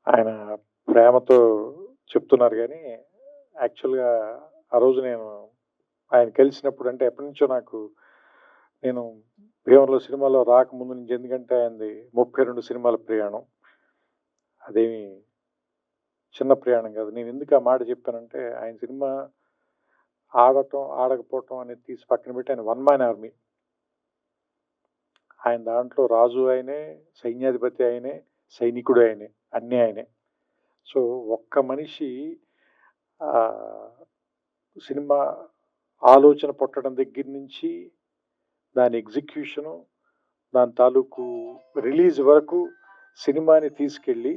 ఆయన ప్రేమతో చెప్తున్నారు గానీ, యాక్చువల్‌గా ఆ రోజు నేను ఆయన కలిసినప్పుడు అంటే ఎప్పటినుంచో నేను 'భీమవరంలో' సినిమాలో రాకముందు నుంచి ఎందుకంటే ఆయనది 32 సినిమాల ప్రయాణం. అదేమి చిన్న ప్రయాణం కాదు. నేనెందుకు ఆ మాట చెప్పానంటే, ఆయన సినిమా ఆడటం, ఆడకపోవటం అనేది తీసి పక్కన పెట్టి ఆయన వన్ మ్యాన్ ఆర్మీ. ఆయన దాంట్లో రాజు ఆయనే, సైన్యాధిపతి ఆయనే, సైనికుడు ఆయనే, అన్నీ ఆయనే. సో, ఒక్క మనిషి ఆహ్, సినిమా ఆలోచన పుట్టడం దగ్గర నుంచి, దాని ఎగ్జిక్యూషను, దాని తాలూకు రిలీజ్ వరకు సినిమాని తీసుకెళ్ళి,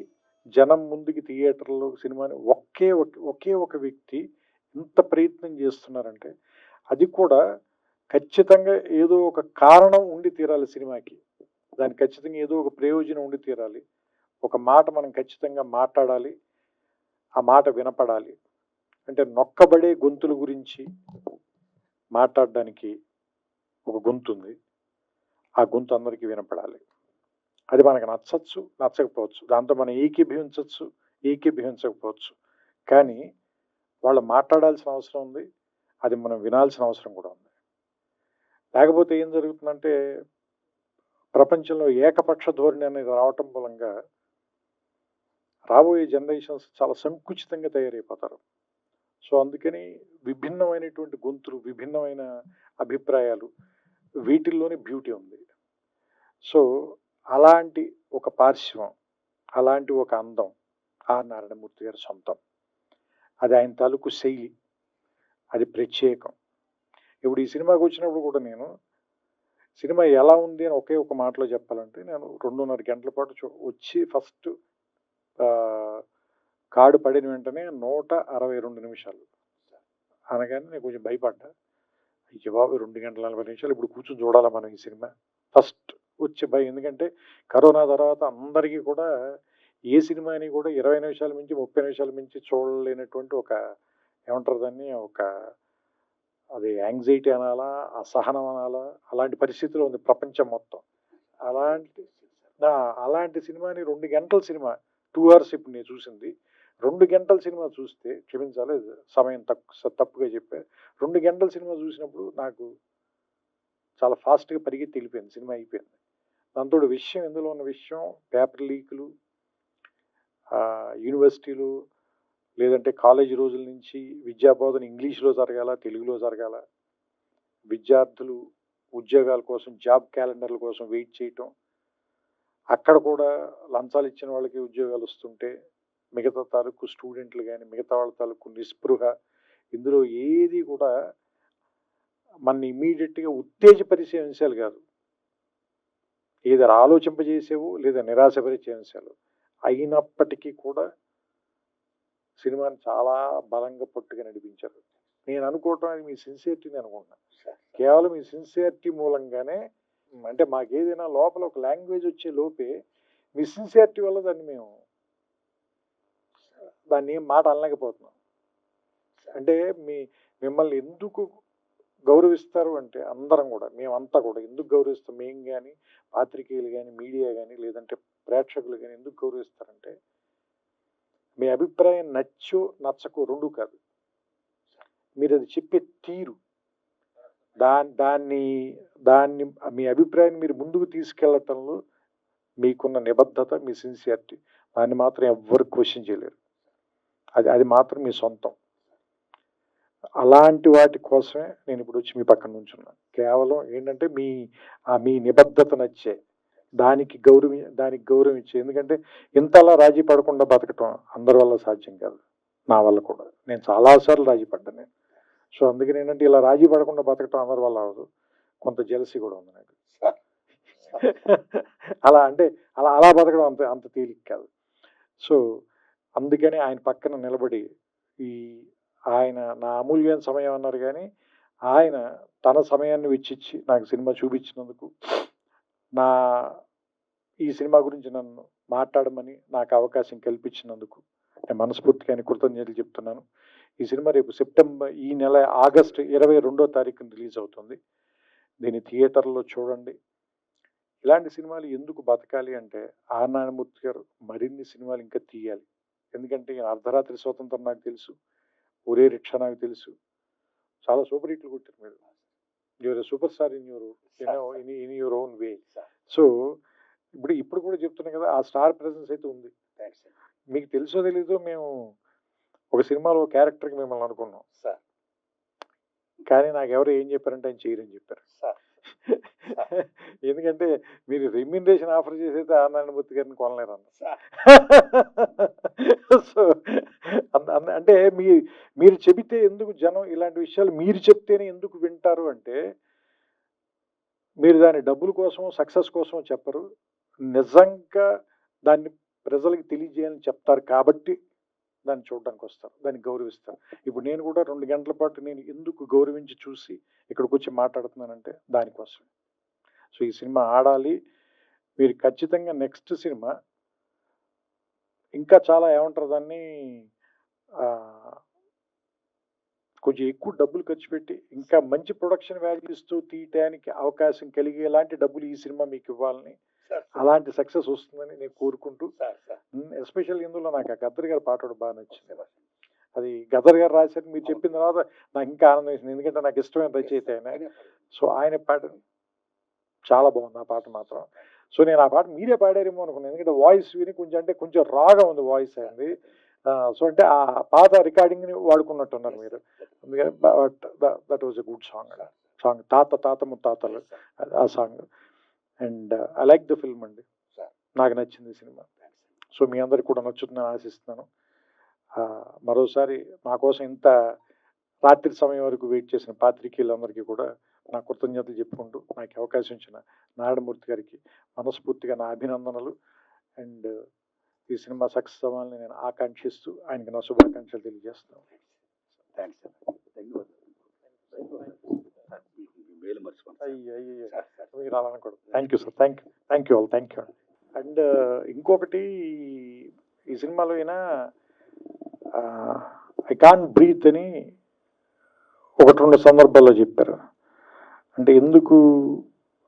జనం ముందుకి థియేటర్‌లో సినిమాని ఒకే ఒక వ్యక్తి ఇంత ప్రయత్నం చేస్తున్నారంటే, అది కూడా ఖచ్చితంగా ఏదో ఒక కారణం ఉండి తీరాలి సినిమాకి. దానికి ఖచ్చితంగా ఏదో ఒక ప్రయోజనం ఉండి తీరాలి. ఒక మాట మనం ఖచ్చితంగా మాట్లాడాలి. ఆ మాట వినపడాలి. అంటే నొక్కబడే గొంతుల గురించి మాట్లాడడానికి ఒక గొంతుంది. ఆ గొంతు అందరికీ వినపడాలి. అది మనకు నచ్చచ్చు, నచ్చకపోవచ్చు. దాంతో మనం ఏకీభవించొచ్చు, ఏకీభవించకపోవచ్చు. కానీ వాళ్ళు మాట్లాడాల్సిన అవసరం ఉంది. అది మనం వినాల్సిన అవసరం కూడా ఉంది. లేకపోతే ఏం జరుగుతుందంటే, ప్రపంచంలో ఏకపక్ష ధోరణి అనేది రావటం మూలంగా రాబోయే జనరేషన్స్ చాలా సంకుచితంగా తయారైపోతారు. సో, అందుకని విభిన్నమైనటువంటి గొంతులు, విభిన్నమైన అభిప్రాయాలు వీటిల్లోనే బ్యూటీ ఉంది. సో, అలాంటి ఒక పార్శ్వం, అలాంటి ఒక అందం ఆర్. నారాయణమూర్తి గారి సొంతం. అది ఆయన తాలూకు శైలి. అది ప్రత్యేకం. ఇప్పుడు ఈ సినిమాకొచ్చినప్పుడు కూడా నేను, సినిమా ఎలా ఉంది అని ఒకే ఒక మాటలో చెప్పాలంటే, నేను 2:30 గంటల పాటు వచ్చి ఫస్ట్ కార్డ్ పడిన వెంటనే 162 నిమిషాలు. అనగానే నేను కొంచెం భయపడ్డా. అయ్య బాబోయ్! 2 గంటల 40 నిమిషాలు ఇప్పుడు కూర్చొని చూడాలా మనం ఈ సినిమా? ఫస్ట్ వచ్చే భయం. ఎందుకంటే కరోనా తర్వాత అందరికీ కూడా ఏ సినిమాని కూడా 20 నిమిషాల మించి, 30 నిమిషాల మించి చూడలేనటువంటి ఒక ఏమంటారు దాన్ని? అది యాంగ్జైటీ అనాలా? అసహనం అనాలా? అలాంటి పరిస్థితిలో ఉంది ప్రపంచం మొత్తం. అలాంటి అలాంటి సినిమాని 2 గంటల సినిమా 2 అవర్స్ ఇప్పుడు నేను చూసింది. 2 గంటల సినిమా చూస్తే క్షమించాలి సమయం తప్పుగా చెప్పా. 2 గంటల సినిమా చూసినప్పుడు నాకు చాలా ఫాస్ట్‌గా పరిగెత్తి ఎళ్ళిపోయింది. సినిమా అయిపోయింది. దాంతోటి విషయం ఇందులో ఉన్న విషయం పేపర్ లీకులు, యూనివర్సిటీలు లేదంటే కాలేజీ రోజుల నుంచి విద్యా బోధన ఇంగ్లీష్‌లో జరగాల, తెలుగులో జరగాల. విద్యార్థులు ఉద్యోగాల కోసం, జాబ్ క్యాలెండర్ల కోసం వెయిట్ చేయటం. అక్కడ కూడా లంచాలు ఇచ్చిన వాళ్ళకి ఉద్యోగాలు వస్తుంటే, మిగతా తాలూకు స్టూడెంట్లు గాని, మిగతా వాళ్ళ తాలూకు నిస్పృహ, ఇందులో ఏది కూడా మనని ఇమ్మీడియేట్‌గా ఉత్తేజపరిచే అంశాలు కాదు. ఏదైనా ఆలోచింపజేసేవో లేదా నిరాశపరిచే అంశాలు. అయినప్పటికీ కూడా సినిమాని చాలా బలంగా పట్టుగా నడిపించారు. నేను అనుకోవటం అది మీ సిన్సియారిటీని అనుకుంటున్నాను. కేవలం మీ సిన్సియారిటీ మూలంగానే అంటే మాకేదైనా లోపల ఒక లాంగ్వేజ్ వచ్చే లోపే మీ సిన్సియారిటీ వల్ల దాన్ని ఏం మాట అనలేకపోతున్నాం. అంటే మిమ్మల్ని ఎందుకు గౌరవిస్తారు అంటే అందరం కూడా, మేమంతా కూడా ఎందుకు గౌరవిస్తాం? మేము కానీ, పాత్రికేయులు కానీ, మీడియా కానీ, లేదంటే ప్రేక్షకులు కానీ ఎందుకు గౌరవిస్తారంటే, మీ అభిప్రాయం నచ్చో నచ్చకో 2 కాదు. మీరు అది చెప్పే తీరు, దాన్ని దాన్ని మీ అభిప్రాయాన్ని మీరు ముందుకు తీసుకెళ్లటంలో మీకున్న నిబద్ధత, మీ సిన్సియారిటీ, దాన్ని మాత్రం ఎవ్వరు క్వెషన్ చేయలేరు. అది మాత్రం మీ సొంతం. అలాంటి వాటి కోసమే నేను ఇప్పుడు వచ్చి మీ పక్కన నుంచున్నాను. కేవలం ఏంటంటే మీ నిబద్ధత నచ్చే, దానికి గౌరవం ఇచ్చే. ఎందుకంటే ఇంతలా రాజీ పడకుండా బతకటం అందరి వల్ల సాధ్యం కాదు. నా వల్ల కూడా. నేను చాలా సార్లు రాజీ పడ్డాను నేను. సో, అందుకని ఏంటంటే ఇలా రాజీ పడకుండా బతకటం అందరి వల్ల అవ్వదు. కొంత జెలసీ కూడా ఉంది నాకు. అలా బతకడం అంత తేలిక కాదు. సో, అందుకని ఆయన పక్కన నిలబడి ఆయన నా అమూల్యమైన సమయం అన్నారు కానీ, ఆయన తన సమయాన్ని వెచ్చించి నాకు సినిమా చూపించినందుకు, ఈ సినిమా గురించి నన్ను మాట్లాడమని నాకు అవకాశం కల్పించినందుకు నేను మనస్ఫూర్తిగా ఆయన కృతజ్ఞతలు చెప్తున్నాను. ఈ సినిమా రేపు ఈ నెల ఆగస్టు 22వ తారీఖున రిలీజ్ అవుతుంది. దీన్ని థియేటర్లో చూడండి. ఇలాంటి సినిమాలు ఎందుకు బతకాలి అంటే ఆర్ నారాయణమూర్తి గారు మరిన్ని సినిమాలు ఇంకా తీయాలి. ఎందుకంటే ఈయన అర్ధరాత్రి స్వతంత్రం నాకు తెలుసు, ఒరే రిక్షా నాకు తెలుసు, చాలా సూపర్ హిట్లు కొట్టారు మీరు. You are super star in your own way. So ఇప్పుడు కూడా చెప్తున్నాం కదా, ఆ స్టార్ ప్రెసెన్స్ అయితే ఉంది. మీకు తెలుసో తెలీదో మేము ఒక సినిమాలో క్యారెక్టర్కి మిమ్మల్ని అనుకున్నాం, కానీ నాకు ఎవరు ఏం చెప్పారంటే ఆయన చేయరని చెప్పారు. ఎందుకంటే మీరు రెమ్యూనరేషన్ ఆఫర్ చేసైతే ఆర్ నారాయణమూర్తి గారిని కొనలేరు అన్న. సో అంటే మీరు చెబితే ఎందుకు జనం ఇలాంటి విషయాలు మీరు చెప్తేనే ఎందుకు వింటారు అంటే, మీరు దాని డబ్బుల కోసం సక్సెస్ కోసం చెప్పరు, నిజంగా దాన్ని ప్రజలకు తెలియజేయాలని చెప్తారు కాబట్టి దాన్ని చూడడానికి వస్తారు, దాన్ని గౌరవిస్తారు. ఇప్పుడు నేను కూడా 2 గంటల పాటు నేను ఎందుకు గౌరవించి చూసి ఇక్కడికి వచ్చి మాట్లాడుతున్నానంటే దానికోసం. సో ఈ సినిమా ఆడాలి. మీరు ఖచ్చితంగా నెక్స్ట్ సినిమా ఇంకా చాలా ఏమంటారు దాన్ని, కొంచెం ఎక్కువ డబ్బులు ఖర్చు పెట్టి ఇంకా మంచి ప్రొడక్షన్ వాల్యూస్తో తీయటానికి అవకాశం కలిగేలాంటి డబ్బులు ఈ సినిమా మీకు ఇవ్వాలని, అలాంటి సక్సెస్ వస్తుందని నేను కోరుకుంటూ, ఎస్పెషల్ ఇందులో నాకు ఆ గద్దర్ గారి పాట కూడా బాగా నచ్చింది. అది గద్దర్ గారు రాశారు, మీరు చెప్పిన తర్వాత నాకు ఇంకా ఆనందం వేసింది, ఎందుకంటే నాకు ఇష్టమైన రచయిత ఆయన. సో ఆయన పాట చాలా బాగుంది, ఆ పాట మాత్రం. సో నేను ఆ పాట మీరే పాడారేమో అనుకున్నాను, ఎందుకంటే వాయిస్ విని కొంచెం రాగా ఉంది వాయిస్ అయింది. సో అంటే ఆ పాత రికార్డింగ్ని వాడుకున్నట్టున్నారు మీరు, అందుకని that was a good song తాత ముత్తాతలు ఆ song. And I like the film అండి, నాకు నచ్చింది సినిమా. సో మీ అందరికి కూడా నచ్చుతుందని ఆశిస్తున్నాను. మరోసారి మా కోసం ఇంత రాత్రి సమయం వరకు వెయిట్ చేసిన పాత్రికేయులందరికీ కూడా నా కృతజ్ఞతలు చెప్పుకుంటూ, నాకు అవకాశం ఇచ్చిన నారాయణమూర్తి గారికి మనస్ఫూర్తిగా నా అభినందనలు. అండ్ ఈ సినిమా సక్సెస్ అవ్వాలని నేను ఆకాంక్షిస్తూ ఆయనకి నా శుభాకాంక్షలు తెలియజేస్తున్నాను. మీరు అలా అనకూడదు. Thank you sir, thank you all, thank you. And ఇంకొకటి, ఈ సినిమాలో అయినా ఐ కాంట్ బ్రీత్ అని 1-2 సందర్భాల్లో చెప్పారు. అంటే ఎందుకు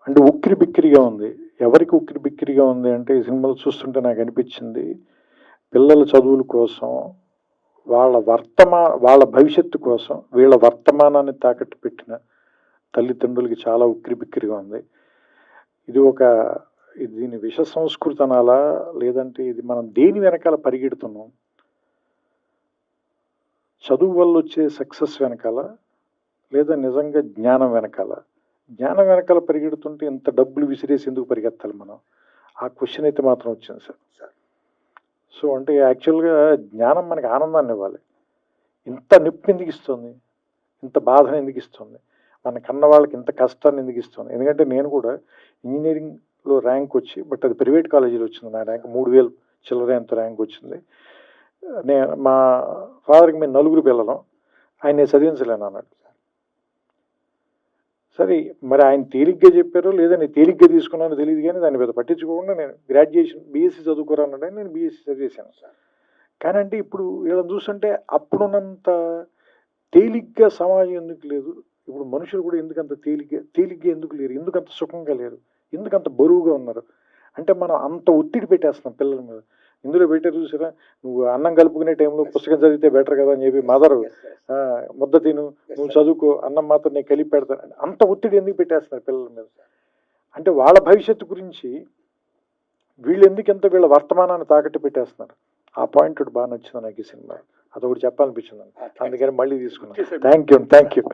అంటే ఉక్కిరి బిక్కిరిగా ఉంది. ఎవరికి ఉక్కిరి బిక్కిరిగా ఉంది అంటే, ఈ సినిమాలు చూస్తుంటే నాకు అనిపించింది, పిల్లల చదువుల కోసం, వాళ్ళ భవిష్యత్తు కోసం వీళ్ళ వర్తమానాన్ని తాకట్టు పెట్టిన తల్లిదండ్రులకి చాలా ఉక్కిరి బిక్కిరిగా ఉంది. దీని విష సంస్కృతి అనాలా, లేదంటే ఇది మనం దేని వెనకాల పరిగెడుతున్నాం? చదువు వల్ల వచ్చే సక్సెస్ వెనకాల, లేదా నిజంగా జ్ఞానం వెనకాల? జ్ఞానం వెనకాల పరిగెడుతుంటే ఇంత డబ్బులు విసిరేసి ఎందుకు పరిగెత్తాలి మనం? ఆ క్వశ్చన్ అయితే మాత్రం వచ్చింది సార్. సో అంటే యాక్చువల్గా జ్ఞానం మనకి ఆనందాన్ని ఇవ్వాలి. ఇంత నొప్పి ఎందుకు ఇస్తుంది, ఇంత బాధను ఎందుకు ఇస్తుంది, మన కన్న వాళ్ళకి ఇంత కష్టాన్ని ఎందుకు ఇస్తుంది? ఎందుకంటే నేను కూడా ఇంజనీరింగ్లో ర్యాంక్ వచ్చి, బట్ అది ప్రైవేట్ కాలేజీలో వచ్చింది నా ర్యాంక్, 3000 చిల్లర ఎంత ర్యాంక్ వచ్చింది. మా ఫాదర్కి మేము 4 పిల్లలం, ఆయన చదివించలేను అన్నాడు. సరే మరి ఆయన తేలిగ్గా చెప్పారో లేదా నేను తేలిగ్గా తీసుకున్నానో తెలియదు, కానీ దాన్ని పెద్ద పట్టించుకోకుండా నేను గ్రాడ్యుయేషన్ బీఎస్సీ చదువుకోరానంటే నేను బీఎస్సీ చదివేశాను. కానీ అంటే ఇప్పుడు వీళ్ళని చూస్తుంటే అప్పుడున్నంత తేలిగ్గా సమాజం ఎందుకు లేదు, ఇప్పుడు మనుషులు కూడా ఎందుకంత తేలిగ్గా ఎందుకు లేరు, ఎందుకంత సుఖంగా లేరు, ఎందుకంత బరువుగా ఉన్నారు అంటే మనం అంత ఒత్తిడి పెట్టేస్తున్నాం పిల్లల మీద. ఇందులో పెట్టారు చూసారా, నువ్వు అన్నం కలుపుకునే టైంలో పుస్తకం చదివితే బెటర్ కదా అని చెప్పి మదరు, ముద్ద తిను, నువ్వు చదువుకో, అన్నం మాత్రం నేను కలిపి పెడతాను, అంత ఒత్తిడి ఎందుకు పెట్టేస్తున్నారు పిల్లల మీద? అంటే వాళ్ళ భవిష్యత్తు గురించి వీళ్ళు ఎందుకు వీళ్ళ వర్తమానాన్ని తాకట్టు పెట్టేస్తున్నారు? ఆ పాయింట్ బాగా నచ్చింది నాకు ఈ సినిమా, అదొకటి చెప్పాలనిపించింది, అందుకని మళ్ళీ తీసుకున్నాను. Thank you.